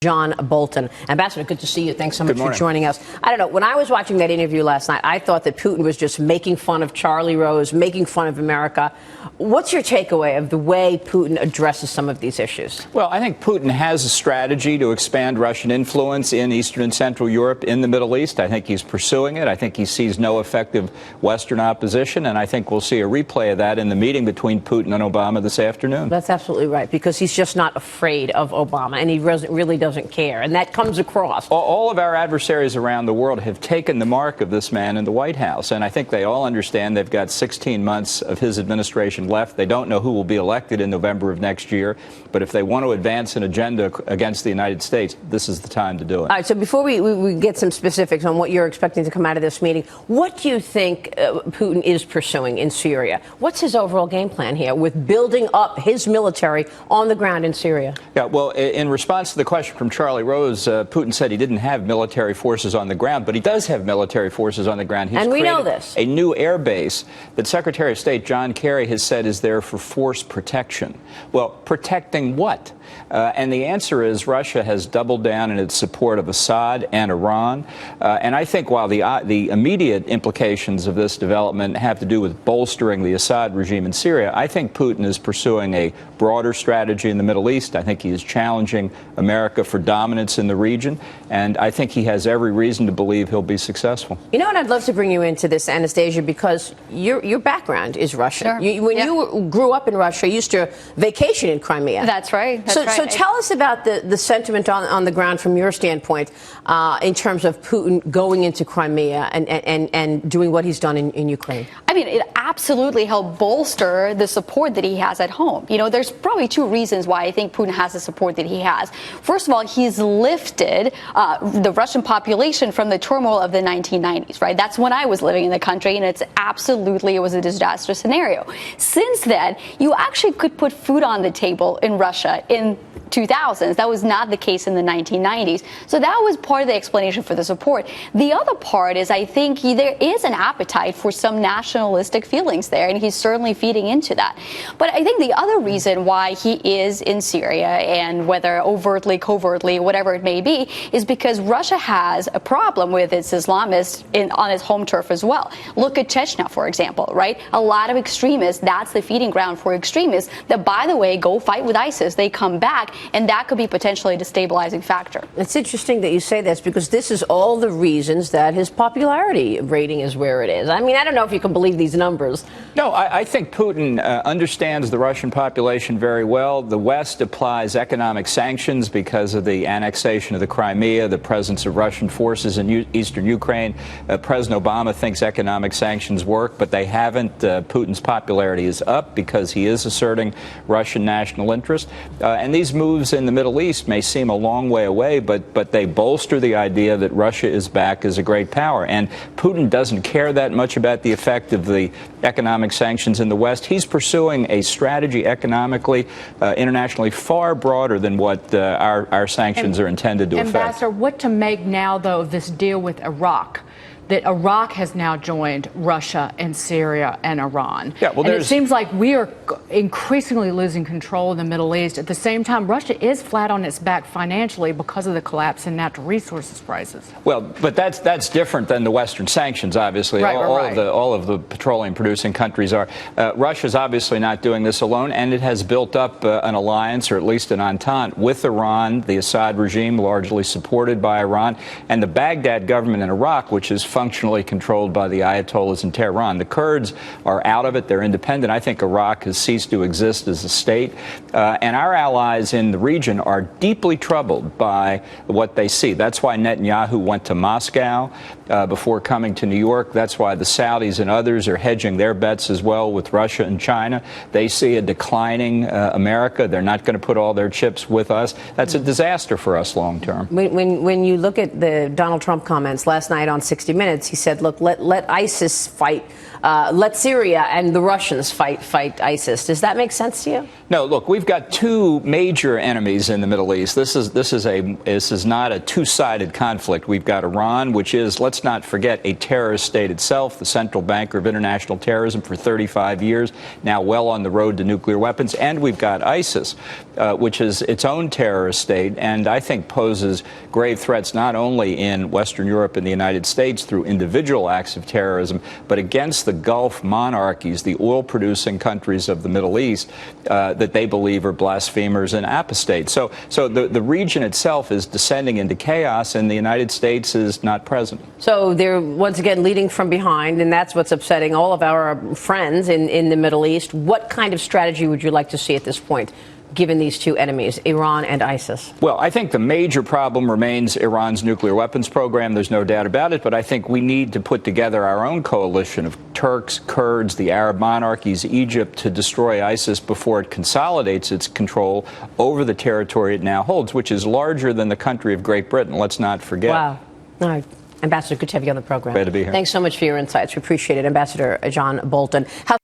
John Bolton. Ambassador, good to see you. Thanks so much for joining us. I don't know, when I was watching that interview last night, I thought that Putin was just making fun of Charlie Rose, making fun of America. What's your takeaway of the way Putin addresses some of these issues? Well, I think Putin has a strategy to expand Russian influence in Eastern and Central Europe, in the Middle East. I think he's pursuing it. I think he sees no effective Western opposition, and I think we'll see a replay of that in the meeting between Putin and Obama this afternoon. That's absolutely right, because he's just not afraid of Obama, and he really doesn't care, and that comes across. All of our adversaries around the world have taken the mark of this man in the White House, and I think they all understand they've got 16 months of his administration left. They don't know who will be elected in November of next year, but if they want to advance an agenda against the United States, this is the time to do it. All right, so before we get some specifics on what you're expecting to come out of this meeting, what do you think Putin is pursuing in Syria? What's his overall game plan here with building up his military on the ground in Syria? Yeah, well, in response to the question from Charlie Rose, Putin said he didn't have military forces on the ground, but he does have military forces on the ground. He's and we know this. A new air base that Secretary of State John Kerry has said is there for force protection. Well, protecting what? And the answer is Russia has doubled down in its support of Assad and Iran. And I think while the immediate implications of this development have to do with bolstering the Assad regime in Syria, I think Putin is pursuing a broader strategy in the Middle East. I think he is challenging America for dominance in the region, and I think he has every reason to believe he'll be successful. You know what? I'd love to bring you into this, Anastasia, because your background is Russian. Sure. When you grew up in Russia, you used to vacation in Crimea. That's right. So tell us about the sentiment on the ground from your standpoint in terms of Putin going into Crimea and doing what he's done in Ukraine. I mean, it absolutely helped bolster the support that he has at home. You know, there's probably two reasons why I think Putin has the support that he has. First of all, he's lifted the Russian population from the turmoil of the 1990s, right? That's when I was living in the country, and it was a disaster scenario. Since then, you actually could put food on the table in Russia in 2000s. That was not the case in the 1990s. So that was part of the explanation for the support. The other part is I think there is an appetite for some nationalistic feelings there, and he's certainly feeding into that. But I think the other reason why he is in Syria, and whether overtly, covertly, whatever it may be, is because Russia has a problem with its Islamists on its home turf as well. Look at Chechnya, for example, right? A lot of extremists, that's the feeding ground for extremists that, by the way, go fight with ISIS. They come back, and that could be potentially a destabilizing factor. It's interesting that you say this, because this is all the reasons that his popularity rating is where it is. I mean, I don't know if you can believe these numbers. No, I think Putin understands the Russian population very well. The West applies economic sanctions because of the annexation of the Crimea, the presence of Russian forces in eastern Ukraine. President Obama thinks economic sanctions work, but they haven't. Putin's popularity is up because he is asserting Russian national interest. And these moves in the Middle East may seem a long way away, but they bolster the idea that Russia is back as a great power. And Putin doesn't care that much about the effect of the economic sanctions in the West. He's pursuing a strategy economically, internationally, far broader than what our sanctions are intended to affect. Ambassador, what to make now, though, of this deal with Iraq? That Iraq has now joined Russia and Syria and Iran. Yeah, well, and it seems like we are increasingly losing control of the Middle East. At the same time, Russia is flat on its back financially because of the collapse in natural resources prices. Well, but that's different than the Western sanctions, obviously. Right, all of the petroleum-producing countries are. Russia's obviously not doing this alone, and it has built up an alliance, or at least an entente, with Iran, the Assad regime, largely supported by Iran, and the Baghdad government in Iraq, which is functionally controlled by the Ayatollahs in Tehran. The Kurds are out of it. They're independent. I think Iraq has ceased to exist as a state. And our allies in the region are deeply troubled by what they see. That's why Netanyahu went to Moscow before coming to New York. That's why the Saudis and others are hedging their bets as well with Russia and China. They see a declining America. They're not going to put all their chips with us. That's a disaster for us long term. When you look at the Donald Trump comments last night on 60 Minutes, minutes, he said, look, let ISIS fight. Let Syria and the Russians fight ISIS. Does that make sense to you? No, look, we've got two major enemies in the Middle East. This is not a two-sided conflict. We've got Iran, which is, let's not forget, a terrorist state itself, the central banker of international terrorism for 35 years, now well on the road to nuclear weapons. And we've got ISIS, which is its own terrorist state, and I think poses grave threats not only in Western Europe and the United States through individual acts of terrorism, but against the Gulf monarchies, the oil-producing countries of the Middle East, that they believe are blasphemers and apostates. So the region itself is descending into chaos, and the United States is not present. So they're once again leading from behind, and that's what's upsetting all of our friends in the Middle East. What kind of strategy would you like to see at this point, given these two enemies, Iran and ISIS? Well, I think the major problem remains Iran's nuclear weapons program. There's no doubt about it. But I think we need to put together our own coalition of Turks, Kurds, the Arab monarchies, Egypt, to destroy ISIS before it consolidates its control over the territory it now holds, which is larger than the country of Great Britain. Let's not forget. Wow. All right. Ambassador, good to have you on the program. Glad to be here. Thanks so much for your insights. We appreciate it. Ambassador John Bolton.